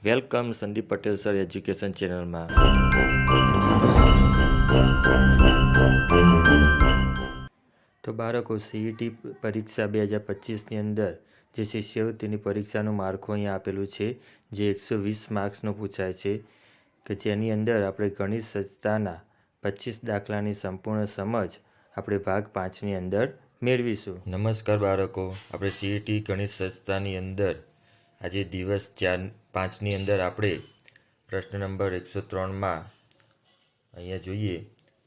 Welcome Sandeep Patel sir education ચેનલમાં. તો બાળકો, સીઈટી પરીક્ષા 2025ની અંદર જે શિષ્યવૃત્તિની પરીક્ષાનું માળખું અહીંયા આપેલું છે, જે 120 માર્ક્સનું પૂછાય છે, કે જેની અંદર આપણે ગણિત સજ્જતાના 25 દાખલાની સંપૂર્ણ સમજ આપણે ભાગ 5ની અંદર મેળવીશું. નમસ્કાર બાળકો, આપણે સીઈટી ગણિત સજ્જતાની અંદર આજે દિવસ 5ની અંદર આપણે પ્રશ્ન નંબર 103માં અહીંયા જોઈએ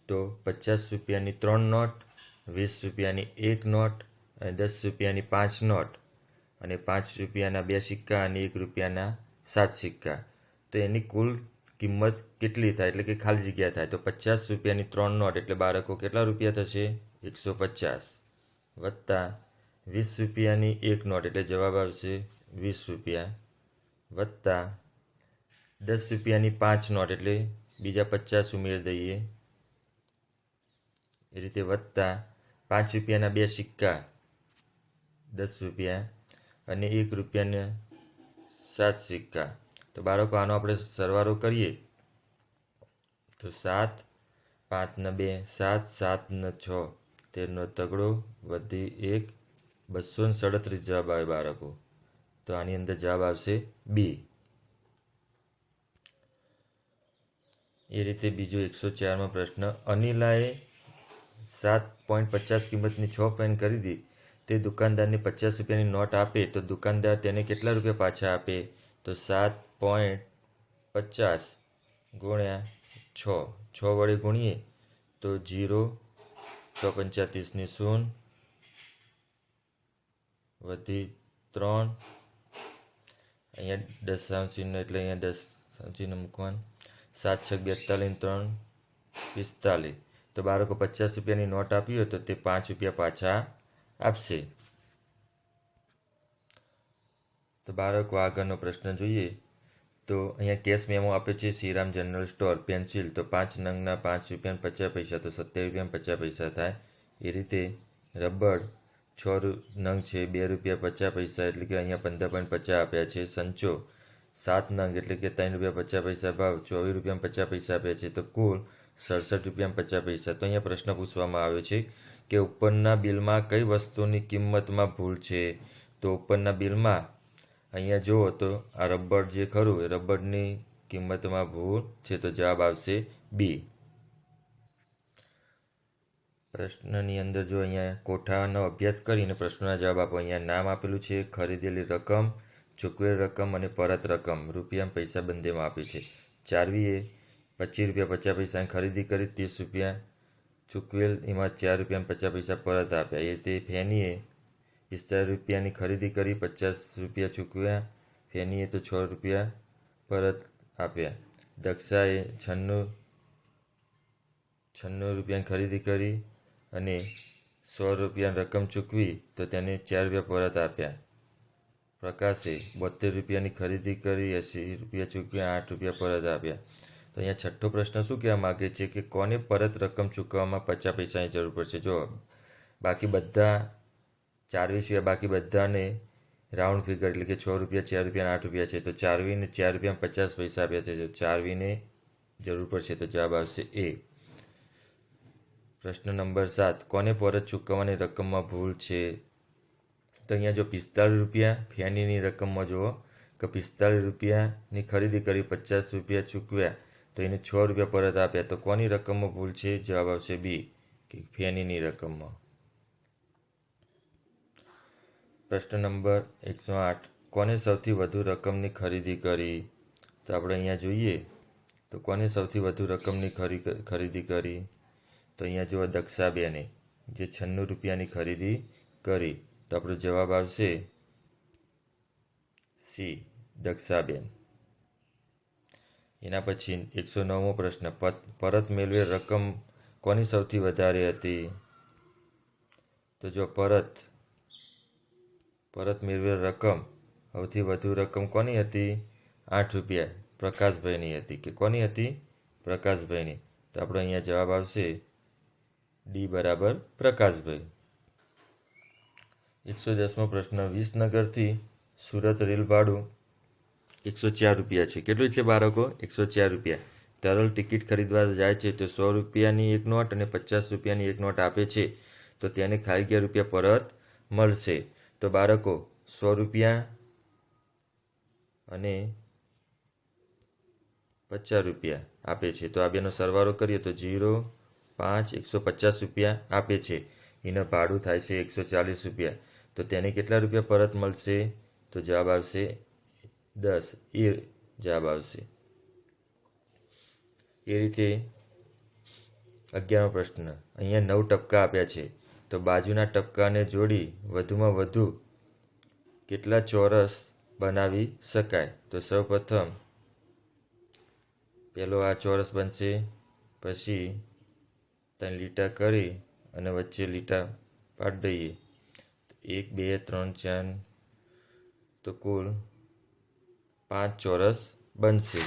તો 50 રૂપિયાની 3 નોટ, 20 રૂપિયાની 1 નોટ અને 10 રૂપિયાની 5 નોટ અને 5 રૂપિયાના 2 સિક્કા અને 1 રૂપિયાના 7 સિક્કા. તો એની કુલ કિંમત કેટલી થાય, એટલે કે ખાલી જગ્યા થાય. તો 50 રૂપિયાની 3 નોટ એટલે બાળકો કેટલા રૂપિયા થશે? 150 વત્તા 20 રૂપિયાની 1 નોટ એટલે જવાબ આવશે 20 રૂપિયા વત્તા 10 રૂપિયાની 5 નોટ એટલે બીજા 50 ઉમેરી દઈએ, એ રીતે વત્તા 5 રૂપિયાના 2 સિક્કા 10 રૂપિયા અને 1 રૂપિયાના 7 સિક્કા. તો બાળકો આનો આપણે સરવાળો કરીએ તો 7, 5 ને 2 7, 7 ને 6 13નો તગડો વધી 1, 237 જવાબ આવે બાળકો. તો આની અંદર જવાબ આવશે બી. એ રીતે બીજો 104મો પ્રશ્ન, અનિલાએ 7.50 કિંમતની 6 પેન ખરીદી. તે દુકાનદારને 50 રૂપિયાની નોટ આપે તો દુકાનદાર તેને કેટલા રૂપિયા પાછા આપે? તો 7.50 ગુણ્યા 6, 6 વડે ગુણીએ તો 0, 6 0 વધી 3, અહીંયા દશાંશ ચિહ્ન એટલે અહીંયા દશાંશ ચિહ્ન મૂકવાનું, 7 6 42 3 45. તો બાળકો 50 રૂપિયાની નોટ આપી હોય તો તે 5 રૂપિયા પાછા આપશે. તો બાળકો આગળનો પ્રશ્ન જોઈએ તો અહીંયા કેશ મેમો આપ્યો છે શ્રીરામ જનરલ સ્ટોર પેન્સિલ, તો 5 નંગના 5 રૂપિયા 50 પૈસા, તો 27 રૂપિયા 50 પૈસા થાય. એ રીતે રબર 6 નંગ છે 2 રૂપિયા 50 પૈસા એટલે કે અહીંયા 15.50 આપ્યા છે. સંચો 7 નંગ એટલે કે 3 રૂપિયા 50 પૈસા ભાવ, 24 રૂપિયા 50 પૈસા આપ્યા છે, તો કુલ 67 રૂપિયા 50 પૈસા. તો અહીંયા પ્રશ્ન પૂછવામાં આવ્યો છે કે ઉપરના બિલમાં કઈ વસ્તુની કિંમતમાં ભૂલ છે? તો ઉપરના બિલમાં અહીંયા જુઓ તો આ રબર જે ખરું એ રબરની કિંમતમાં ભૂલ છે, તો જવાબ આવશે બી. પ્રશ્નની અંદર જો અહીંયા કોઠાનો અભ્યાસ કરીને પ્રશ્નોના જવાબ આપો. અહીંયા નામ આપેલું છે, ખરીદેલી રકમ, ચૂકવેલ રકમ અને પરત રકમ રૂપિયા પૈસા બંનેમાં આપી છે. ચારવીએ 25 રૂપિયા 50 પૈસાની ખરીદી કરી, 30 રૂપિયા ચૂકવેલ, એમાં 4 રૂપિયા 50 પૈસા પરત આપ્યા. એ તે ફેનીએ 45 રૂપિયાની ખરીદી કરી, 50 રૂપિયા ચૂકવ્યા, ફેનીએ તો 6 રૂપિયા પરત આપ્યા. દક્ષાએ 96 રૂપિયાની ખરીદી કરી અને 100 રૂપિયાની રકમ ચૂકવી તો તેને 4 રૂપિયા પરત આપ્યા. પ્રકાશે 72 રૂપિયાની ખરીદી કરી, 80 રૂપિયા ચૂકવ્યા, 8 રૂપિયા પરત આપ્યા. તો અહીંયા છઠ્ઠો પ્રશ્ન શું કહેવા માગે છે કે કોને પરત રકમ ચૂકવવામાં 50 પૈસાની જરૂર પડશે? જો બાકી બધા 4 સિવાય બાકી બધાને રાઉન્ડ ફિગર એટલે કે 6 રૂપિયા, 4 રૂપિયા, 8 રૂપિયા છે, તો 4વીને 4 રૂપિયા 50 પૈસા આપ્યા છે, તો 4વીને જરૂર પડશે, તો જવાબ આવશે એ. પ્રશ્ન નંબર 7, કોને પરત ચૂકવવાની રકમમાં ભૂલ છે? તો અહીંયા જો 45 રૂપિયા ફેનીની રકમમાં જુઓ કે 45 રૂપિયાની ખરીદી કરી, 50 રૂપિયા ચૂકવ્યા તો એને 6 રૂપિયા પરત આપ્યા. તો કોની રકમમાં ભૂલ છે? જવાબ આવશે બી, કે ફેનીની રકમમાં. પ્રશ્ન નંબર 108, કોને સૌથી વધુ રકમની ખરીદી કરી? તો આપણે અહીંયા જોઈએ તો કોને સૌથી વધુ રકમની ખરીદી કરી? તો અહીંયા જુઓ દક્ષાબેને જે 96 રૂપિયાની ખરીદી કરી, તો આપણો જવાબ આવશે સી, દક્ષાબેન. એના પછી 109મો પ્રશ્ન, પરત મેળવેલ રકમ કોની સૌથી વધારે હતી? તો જો પરત મેળવેલ રકમ સૌથી વધુ રકમ કોની હતી? 8 રૂપિયા પ્રકાશભાઈની હતી. કે કોની હતી? પ્રકાશભાઈની. તો આપણો અહીંયા જવાબ આવશે ડી બરાબર પ્રકાશભાઈ. 110મો પ્રશ્ન, વિસનગરથી સુરત રેલ ભાડું રૂપિયા છે. કેટલું છે બાળકો? 104 રૂપિયા. તરલ ટિકિટ ખરીદવા જાય છે તો 100 રૂપિયાની એક નોટ અને 50 રૂપિયાની એક નોટ આપે છે તો તેને ખાલી ગયા રૂપિયા પરત મળશે. તો બાળકો 100 રૂપિયા અને 50 રૂપિયા આપે છે તો આ બેનો સરવાળો કરીએ તો 0, 5, 150 રૂપિયા આપે છે. એનું ભાડું થાય છે 140 રૂપિયા. તો તેને કેટલા રૂપિયા પરત મળશે? તો જવાબ આવશે 10. એ જવાબ આવશે. એ રીતે 11મો પ્રશ્ન. અહીંયા 9 ટપકા આપ્યા છે તો બાજુના ટપકાને જોડી વધુમાં વધુ કેટલા ચોરસ બનાવી શકાય? તો સૌપ્રથમ પહેલો આ ચોરસ બનશે, પછી 3 લીટા કરી અને વચ્ચે લીટા પાડી દઈએ. 1, 2, 3, 4 તો કુલ 5 ચોરસ બનશે.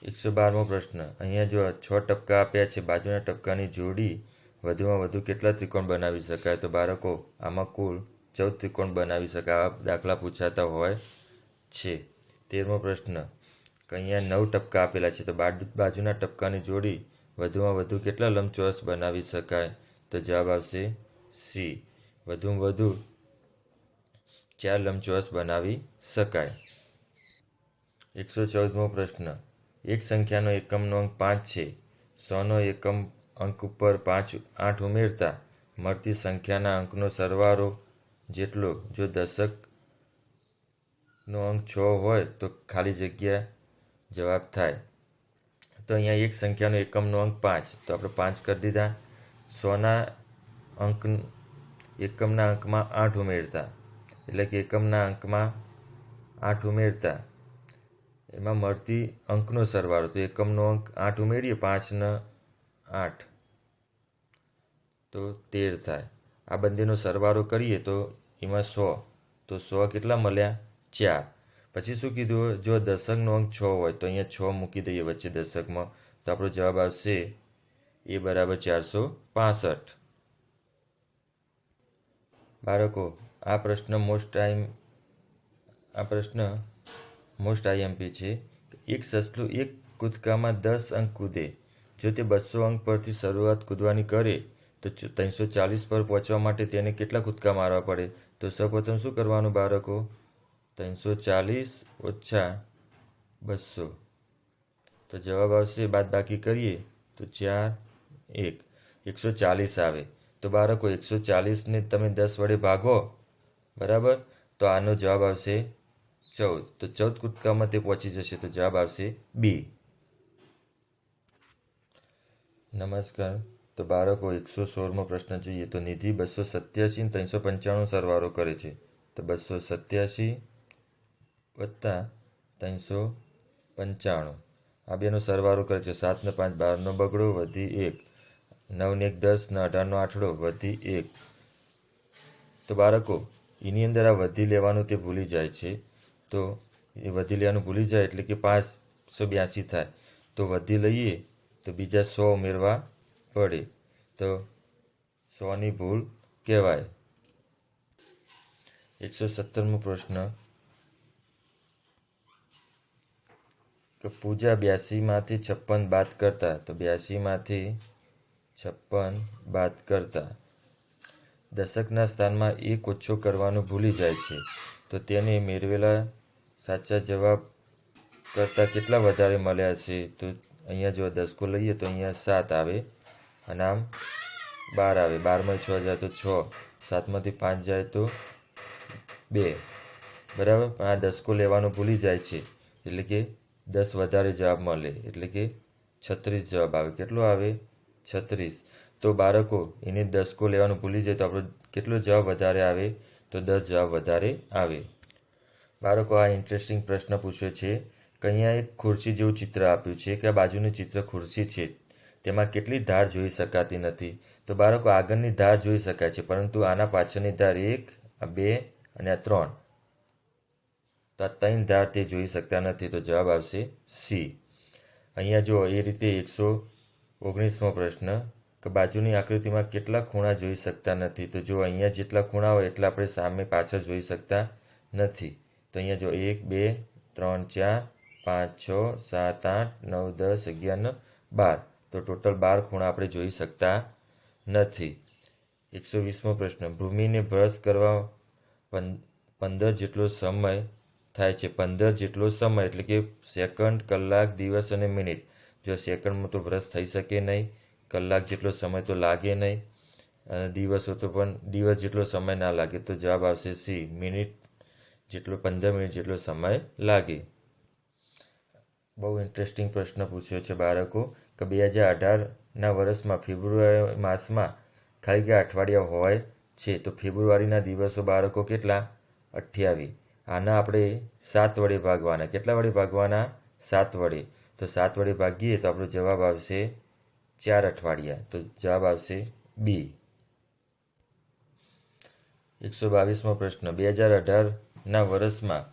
112મો પ્રશ્ન. અહીંયા જો 6 ટપકા આપ્યા છે, બાજુના ટપકાની જોડી વધુમાં વધુ કેટલા ત્રિકોણ બનાવી શકાય? તો બાળકો આમાં કુલ 14 ત્રિકોણ બનાવી શકાય. આ દાખલા પૂછાતા હોય છે. 13મો પ્રશ્ન. અહીંયા 9 ટપકા આપેલા છે તો બાજુના ટપકાની જોડી વધુમાં વધુ કેટલા લંબચોરસ બનાવી શકાય? તો જવાબ આવશે સી. વધુમાં વધુ 4 લંબચોરસ બનાવી શકાય. 114મો પ્રશ્ન. એક સંખ્યાનો એકમનો અંક 5 છે. 100નો એકમ અંક ઉપર 8 ઉમેરતા મળતી સંખ્યાના અંકનો સરવાળો જેટલો. જો દશકનો અંક 6 હોય તો ખાલી જગ્યા જવાબ થાય. તો અહીંયા એક સંખ્યાનો એકમનો અંક 5 તો આપણે 5 કરી દીધા. 100ના એકમના અંકમાં 8 ઉમેરતા એટલે કે એકમના અંકમાં 8 ઉમેરતા એમાં મળતી અંકનો સરવાળો. તો એકમનો અંક 8 ઉમેરીએ, 5 ને 8 તો 13 થાય. આ બંનેનો સરવાળો કરીએ તો એમાં 100 તો 100 કેટલા મળ્યા? 4. પછી શું કીધું? જો દશકનો અંક 6 હોય તો અહીંયા 6 મૂકી દઈએ વચ્ચે દશકમાં તો આપણો જવાબ આવશે એ બરાબર 465. બાળકો આ પ્રશ્ન મોસ્ટ આઈએમપી છે. એક સસલું એક કૂદકામાં 10 અંક કૂદે. જો તે 200 અંક પરથી શરૂઆત કૂદવાની કરે તો 340 પર પહોંચવા માટે તેને કેટલા કૂદકા મારવા પડે? તો સૌપ્રથમ શું કરવાનું બાળકો? 340 ઓછા 200 તો જવાબ આવશે, બાદબાકી કરીએ તો 4, 1, 140 આવે. તો બાળકો 140ને તમે 10 વડે ભાગો, બરાબર, તો આનો જવાબ આવશે 14. તો 14 કૂદકામાં તે પહોંચી જશે તો જવાબ આવશે બી. નમસ્કાર. તો બાળકો 116મો પ્રશ્ન જોઈએ. તો નિધિ 287 ને 395 સરવાળો કરે છે. તો 287 વત્તા 395 આ બેનો સરવાળો કરે છે. 7 ને 5 12નો બગડો વધી 1, 9 ને 1 10 ને 18નો આઠડો વધી 1. તો બાળકો એની અંદર આ વધી લેવાનું તે ભૂલી જાય છે. તો એ વધી લેવાનું ભૂલી જાય એટલે કે 582 થાય. તો વધી લઈએ તો બીજા 100 ઉમેરવા પડે તો 100ની ભૂલ કહેવાય. 117મો પ્રશ્ન. કે પૂજા 82માંથી 56 બાદ કરતા. તો 82માંથી 56 બાદ કરતા દશકના સ્થાનમાં 1 ઓછો કરવાનું ભૂલી જાય છે. તો તેને મેળવેલા સાચા જવાબ કરતાં કેટલા વધારે મળ્યા છે? તો અહીંયા જો દસકો લઈએ તો અહીંયા 7 આવે અને આમ 12 આવે. 12માંથી 6 જાય તો 6, 7માંથી 5 જાય તો 2, બરાબર. પણ આ દસકો લેવાનું ભૂલી જાય છે એટલે કે 10 વધારે જવાબ મળે એટલે કે 36 જવાબ આવે. કેટલો આવે? 36. તો બાળકો એને દસકો લેવાનું ભૂલી જાય તો આપણો કેટલો જવાબ વધારે આવે? તો 10 જવાબ વધારે આવે. બાળકો આ ઇન્ટરેસ્ટિંગ પ્રશ્ન પૂછ્યો છે કે અહીંયા એક ખુરશી જેવું ચિત્ર આપ્યું છે કે આ બાજુનું ચિત્ર ખુરશી છે, તેમાં કેટલી ધાર જોઈ શકાતી નથી. તો બાળકો આગળની ધાર જોઈ શકાય છે પરંતુ આના પાછળની ધાર 1, 2 અને 3, તો આ 3 ધાર તે જોઈ શકતા નથી. તો જવાબ આવશે સી. અહીંયા જો એ રીતે 119મો પ્રશ્ન કે બાજુની આકૃતિમાં કેટલા ખૂણા જોઈ શકતા નથી. તો જો અહીંયા જેટલા ખૂણા હોય એટલા આપણે સામે પાછળ જોઈ શકતા નથી. તો અહીંયા જો 1 2 3 4 5 6 7 8 9 10 11 12, તો ટોટલ 12 ખૂણા આપણે જોઈ શકતા નથી. 120મો પ્રશ્ન, ભૂમિને બ્રશ કરવા 15 જેટલો સમય થાય છે. 15 જેટલો સમય એટલે કે સેકન્ડ, કલાક, દિવસ અને મિનિટ. જો સેકન્ડમાં તો બ્રશ થઈ શકે નહીં, કલાક જેટલો સમય તો લાગે નહીં, અને દિવસો તો પણ દિવસ જેટલો સમય ના લાગે. તો જવાબ આવશે સી, મિનિટ જેટલો 15 મિનિટ જેટલો સમય લાગે. બહુ ઇન્ટરેસ્ટિંગ પ્રશ્ન પૂછ્યો છે બાળકો કે 2018ના વર્ષમાં ફેબ્રુઆરી માસમાં ખાલી કે અઠવાડિયા હોય છે. તો ફેબ્રુઆરીના દિવસો બાળકો કેટલા? 28. આના આપણે 7 વડે ભાગવાના. કેટલા વડે ભાગવાના? 7 વડે. તો 7 વડે ભાગીએ તો આપણો જવાબ આવશે 4 અઠવાડિયા. તો જવાબ આવશે બી. 122મો પ્રશ્ન, 2018ના વર્ષમાં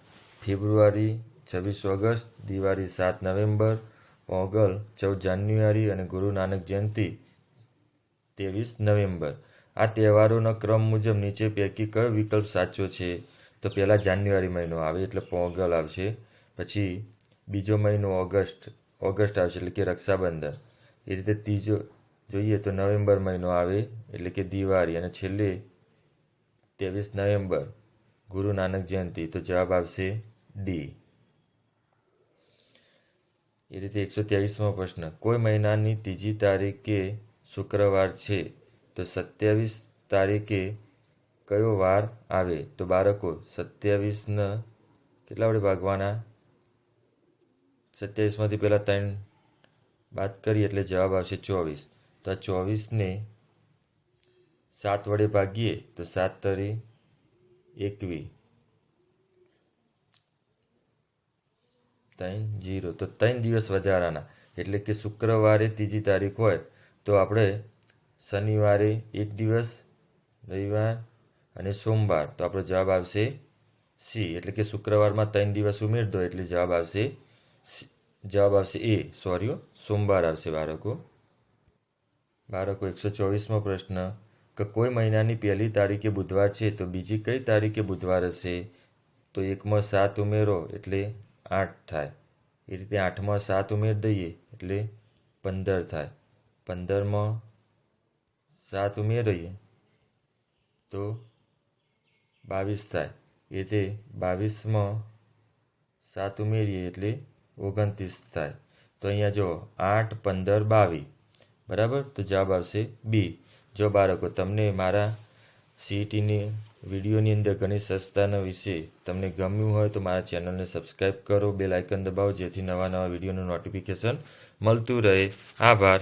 ફેબ્રુઆરી 26 ઓગસ્ટ, દિવાળી 7 નવેમ્બર, પોંગલ 14 જાન્યુઆરી અને ગુરુ નાનક જયંતિ 23 નવેમ્બર. આ તહેવારોના ક્રમ મુજબ નીચે પૈકી કયો વિકલ્પ સાચો છે? તો પહેલાં જાન્યુઆરી મહિનો આવે એટલે પોંગલ આવશે, પછી બીજો મહિનો ઓગસ્ટ આવશે એટલે કે રક્ષાબંધન. એ રીતે ત્રીજો જોઈએ તો નવેમ્બર મહિનો આવે એટલે કે દિવાળી, અને છેલ્લે 23 નવેમ્બર ગુરુ નાનક જયંતિ. તો જવાબ આવશે ડી. એ રીતે 123મો પ્રશ્ન, કોઈ મહિનાની ત્રીજી તારીખે શુક્રવાર છે તો 27 તારીખે કયો વાર આવે? તો બાળકો 27ને કેટલા વડે ભાગવાના? 27માંથી પહેલાં 3 બાદ કરીએ એટલે જવાબ આવશે 24. તો આ 24ને 7 વડે ભાગીએ તો 7 તરી 21, 3 0. તો 3 દિવસ વધારાના, એટલે કે શુક્રવારે ત્રીજી તારીખ હોય તો આપણે શનિવારે 1 દિવસ, રવિવાર અને સોમવાર. તો આપણો જવાબ આવશે સી, એટલે કે શુક્રવારમાં 3 દિવસ ઉમેરી દો એટલે જવાબ આવશે એ. સોમવાર આવશે બાળકો. 124મો પ્રશ્ન કે કોઈ મહિનાની પહેલી તારીખે બુધવાર છે તો બીજી કઈ તારીખે બુધવાર હશે? તો 1માં 7 ઉમેરો એટલે 8 થાય. એ રીતે 8માં 7 ઉમેરી દઈએ એટલે 15 થાય. 15માં 7 ઉમેરીએ તો 22 થાય. એ રીતે 22માં 7 ઉમેરીએ એટલે 29 થાય. તો અહીંયા જો 8 15 22, બરાબર. તો જવાબ આવશે બી. જો બાળકો તમને મારા સીઈટીની વિડીયોની અંદર ગણિત સંસ્થાના વિશે તમને ગમ્યું હોય તો મારા ચેનલને સબસ્ક્રાઈબ કરો, બેલ આઇકન દબાવો, જેથી નવા વિડીયોનું નોટિફિકેશન મળતું રહે. આભાર.